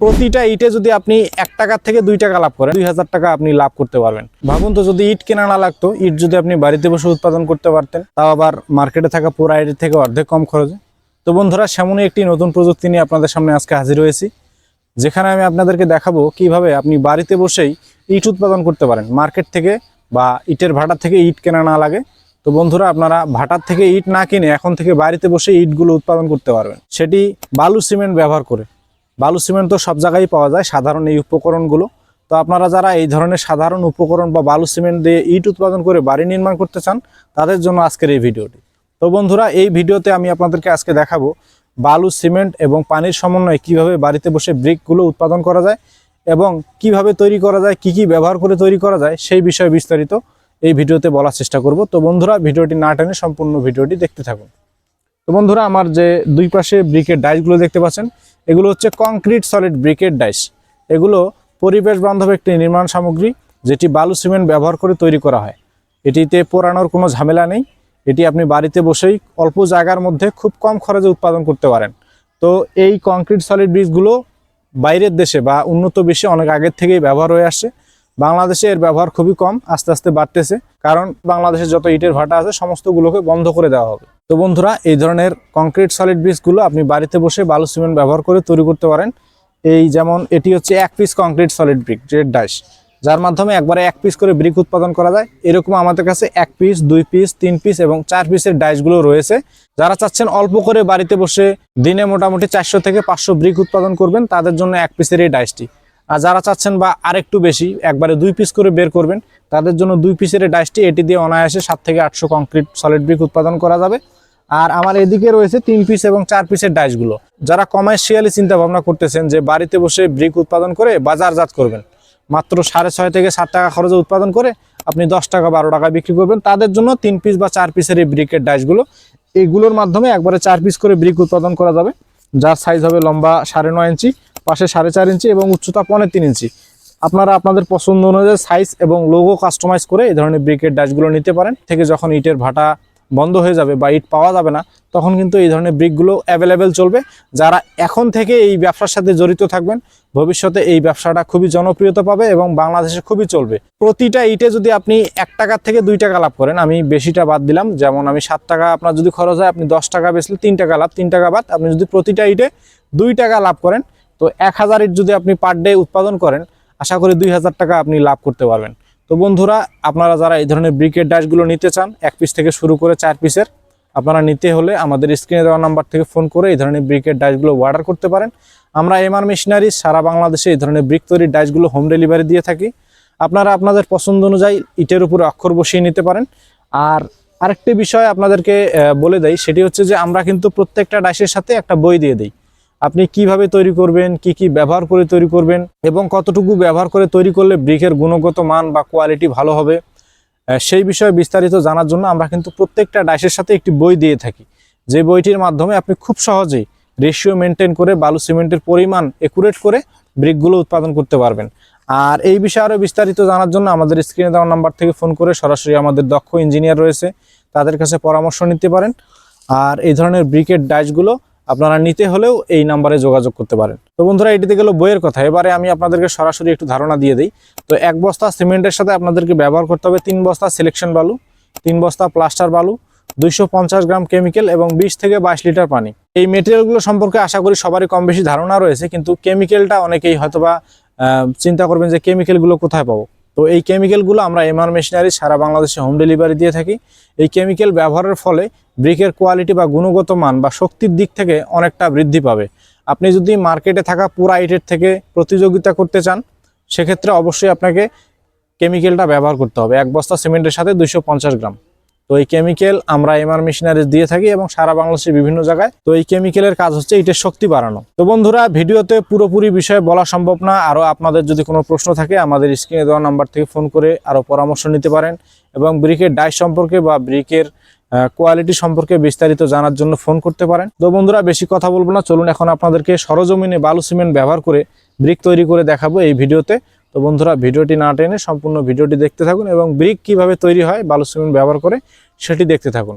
প্রতিটা ইটে যদি আপনি 1 টাকা থেকে 2 টাকা লাভ করেন 2000 টাকা আপনি লাভ করতে পারবেন। ভাবুন তো, যদি ইট কেনা না লাগতো, ইট যদি আপনি বাড়িতে বসে উৎপাদন করতে পারতেন, তাও আবার মার্কেটে থাকা পুরো ইটের থেকে অর্ধেক কম খরচে। তো বন্ধুরা, সেমনই একটি নতুন প্রযুক্তি নিয়ে আপনাদের সামনে আজকে হাজির হয়েছি, যেখানে আমি আপনাদেরকে দেখাবো কিভাবে আপনি বাড়িতে বসেই ইট উৎপাদন করতে পারেন। মার্কেট থেকে বা ইটের ভাটা থেকে ইট কেনা না লাগে। তো বন্ধুরা, আপনারা ভাটার থেকে ইট না কিনে এখন থেকে বাড়িতে বসে ইটগুলো উৎপাদন করতে পারবেন, সেটি বালু সিমেন্ট ব্যবহার করে। বালু সিমেন্ট তো সব জায়গায় পাওয়া যায়, সাধারণ এই উপকরণগুলো। তো আপনারা যারা এই ধরনের সাধারণ উপকরণ বা বালু সিমেন্ট দিয়ে ইট উৎপাদন করে বাড়ি নির্মাণ করতে চান, তাদের জন্য আজকের এই ভিডিওটি। তো বন্ধুরা, এই ভিডিওতে আমি আপনাদেরকে আজকে দেখাবো বালু সিমেন্ট এবং পানির সমন্বয়ে কিভাবে বাড়িতে বসে ব্রিকগুলো উৎপাদন করা যায় এবং কিভাবে তৈরি করা যায়, কি কি ব্যবহার করে তৈরি করা যায়, সেই বিষয়ে বিস্তারিত এই ভিডিওতে বলার চেষ্টা করব। তো বন্ধুরা, ভিডিওটি না টেনে সম্পূর্ণ ভিডিওটি দেখতে থাকুন। তো বন্ধুরা, আমার যে দুই পাশে ব্রিকের ডাইসগুলো দেখতে পাচ্ছেন, এগুলো হচ্ছে কংক্রিট সলিড ব্রিকের ডাইস। এগুলো পরিবেশ বান্ধব একটি নির্মাণ সামগ্রী, যেটি বালু সিমেন্ট ব্যবহার করে তৈরি করা হয়। এটিতে পোড়ানোর কোনো ঝামেলা নেই। এটি আপনি বাড়িতে বসেই অল্প জায়গার মধ্যে খুব কম খরচে উৎপাদন করতে পারেন। তো এই কংক্রিট সলিড ব্রিকগুলো বাইরের দেশে বা উন্নত বিশ্বে অনেক আগের থেকেই ব্যবহার হয়ে আসছে। বাংলাদেশে এর ব্যবহার খুবই কম, আস্তে আস্তে বাড়তেছে, কারণ বাংলাদেশে যত ইটের ভাটা আছে সমস্তগুলোকে বন্ধ করে দেওয়া হবে। তো বন্ধুরা, এই ধরনের কংক্রিট সলিড ব্রিকগুলো আপনি বাড়িতে বসে বালু সিমেন্ট ব্যবহার করে তৈরি করতে পারেন। এই যেমন এটি হচ্ছে 1 piece concrete solid brick Z dies, যার মাধ্যমে একবারে 1 পিস করে ব্রিক উৎপাদন করা যায়। এরকম আমাদের কাছে 1 পিস, 2 পিস, 3 পিস এবং 4 পিসের ডাইসগুলো রয়েছে। যারা চাচ্ছেন অল্প করে বাড়িতে বসে দিনে মোটামুটি 400 থেকে 500 ব্রিক উৎপাদন করবেন, তাদের জন্য 1 পিসের এই ডাইসটি। আর যারা চাচ্ছেন বা আরেকটু বেশি, একবারে 2 পিস করে বের করবেন, তাদের জন্য 2 পিসের এই ডাইসটি। এটি দিয়ে অনায়াসে 7 থেকে 800 কংক্রিট সলিড ব্রিক উৎপাদন করা যাবে। আর আমার এদিকে রয়েছে 3 পিস এবং 4 পিসের ডাইসগুলো। যারা কমার্শিয়ালি চিন্তা ভাবনা করতেছেন যে বাড়িতে বসে ব্রিক উৎপাদন করে বাজারজাত করবেন, মাত্র 6.5 থেকে 7 টাকা খরচে উৎপাদন করে আপনি 10 টাকা 12 টাকা বিক্রি করবেন, তাদের জন্য 3 পিস বা 4 পিসের এই ব্রিকের ডাইসগুলো। এইগুলোর মাধ্যমে একবারে 4 পিস করে ব্রিক উৎপাদন করা যাবে, যার সাইজ হবে লম্বা 9.5 ইঞ্চি, পাশে 4.5 ইঞ্চি এবং উচ্চতা 3.5 ইঞ্চি। আপনারা আপনাদের পছন্দ অনুযায়ী সাইজ এবং লোগো কাস্টমাইজ করে এই ধরনের ব্রিকের ডাইসগুলো নিতে পারেন। থেকে যখন ইটের ভাটা বন্ধ হয়ে যাবে বা ইট পাওয়া যাবে না, তখন কিন্তু এই ধরনের ব্রিকগুলো অ্যাভেলেবেল চলবে। যারা এখন থেকে এই ব্যবসার সাথে জড়িত থাকবেন, ভবিষ্যতে এই ব্যবসাটা খুবই জনপ্রিয়তা পাবে এবং বাংলাদেশে খুবই চলবে। প্রতিটা ইটে যদি আপনি 1 টাকা থেকে 2 টাকা লাভ করেন, আমি বেশিটা বাদ দিলাম, যেমন আমি 7 টাকা আপনার যদি খরচ হয়, আপনি 10 টাকা বেচলে 3 টাকা লাভ, 3 টাকা বাদ। আপনি যদি প্রতিটা ইটে 2 টাকা লাভ করেন, তো 1000 ইট যদি আপনি পার ডে উৎপাদন করেন, আশা করি 2000 টাকা আপনি লাভ করতে পারবেন। তো বন্ধুরা, আপনারা যারা এই ধরনের ব্রিকের ডাইসগুলো নিতে চান, 1 পিস থেকে শুরু করে 4 পিসের, আপনারা নিতে হলে আমাদের স্ক্রিনে দেওয়া নাম্বার থেকে ফোন করে এই ধরনের ব্রিকের ডাইসগুলো অর্ডার করতে পারেন। আমরা এমআর মেশিনারিজ সারা বাংলাদেশে এই ধরনের ব্রিক তৈরির ডাইসগুলো হোম ডেলিভারি দিয়ে থাকি। আপনারা আপনাদের পছন্দ অনুযায়ী ইটের উপরে অক্ষর বসিয়ে নিতে পারেন। আর আরেকটি বিষয় আপনাদেরকে বলে দেই, সেটি হচ্ছে যে আমরা কিন্তু প্রত্যেকটা ডাইসের সাথে একটা বই দিয়ে দিই। আপনি কিভাবে তৈরি করবেন, কি কি ব্যবহার করে তৈরি করবেন এবং কতটুকু ব্যবহার করে তৈরি করলে ব্রিকের গুণগত মান বা কোয়ালিটি ভালো হবে, সেই বিষয়ে বিস্তারিত জানার জন্য আমরা কিন্তু প্রত্যেকটা ডাইসের সাথে একটি বই দিয়ে থাকি। যে বইটির মাধ্যমে আপনি খুব সহজেই রেশিও মেনটেন করে বালু সিমেন্টের পরিমাণ একুরেট করে ব্রিকগুলো উৎপাদন করতে পারবেন। আর এই বিষয়ে আরও বিস্তারিত জানার জন্য আমাদের স্ক্রিনে দেওয়া নাম্বার থেকে ফোন করে সরাসরি আমাদের দক্ষ ইঞ্জিনিয়ার রয়েছে, তাদের কাছে পরামর্শ নিতে পারেন। আর এই ধরনের ব্রিকের ডাইসগুলো আপনারা নিতে হলেও এই নাম্বারে যোগাযোগ করতে পারেন। তো বন্ধুরা, এটিতে গেল বইয়ের কথা। এবারে আমি আপনাদেরকে সরাসরি একটু ধারণা দিয়ে দিই। তো 1 বস্তা সিমেন্টের সাথে আপনাদেরকে ব্যবহার করতে হবে 3 বস্তা সিলেকশন বালু, 3 বস্তা প্লাস্টার বালু, 250 গ্রাম কেমিক্যাল এবং 20 থেকে 22 লিটার পানি। এই মেটেরিয়ালগুলো সম্পর্কে আশা করি সবারই কম বেশি ধারণা রয়েছে, কিন্তু কেমিক্যালটা অনেকেই হয়তোবা চিন্তা করবেন যে কেমিক্যালগুলো কোথায় পাবো। তো এই কেমিক্যালগুলো আমরা এমআর মেশিনারি সারা বাংলাদেশে হোম ডেলিভারি দিয়ে থাকি। এই কেমিক্যাল ব্যবহারের ফলে ব্রিকের কোয়ালিটি বা গুণগত মান বা শক্তির দিক থেকে অনেকটা বৃদ্ধি পাবে। আপনি যদি মার্কেটে থাকা পুরা ইটের থেকে প্রতিযোগিতা করতে চান, সেক্ষেত্রে অবশ্যই আপনাকে কেমিক্যালটা ব্যবহার করতে হবে। 1 বস্তা সিমেন্টের সাথে 250 গ্রাম। তো এই কেমিক্যাল আমরা এমআর মেশিনারি দিয়ে থাকি এবং সারা বাংলাদেশের বিভিন্ন জায়গায়। তো এই কেমিক্যালের কাজ হচ্ছে ইটের শক্তি বাড়ানো। তো বন্ধুরা, ভিডিওতে পুরোপুরি বিষয়ে বলা সম্ভব না। আরও আপনাদের যদি কোনো প্রশ্ন থাকে, আমাদের স্ক্রিনে দেওয়া নাম্বার থেকে ফোন করে আরও পরামর্শ নিতে পারেন এবং ব্রিকের ডাইস সম্পর্কে বা ব্রিকের কোয়ালিটি সম্পর্কে বিস্তারিত জানার জন্য ফোন করতে পারেন। তো বন্ধুরা, বেশি কথা বলবো না, চলুন এখন আপনাদেরকে সরজমিনে বালু সিমেন্ট ব্যবহার করে ব্রিক তৈরি করে দেখাবো এই ভিডিওতে। তো বন্ধুরা, ভিডিওটি না টেনে সম্পূর্ণ ভিডিওটি দেখতে থাকুন এবং ব্রিক কিভাবে তৈরি হয় বালু সিমেন্ট ব্যবহার করে সেটি দেখতে থাকুন।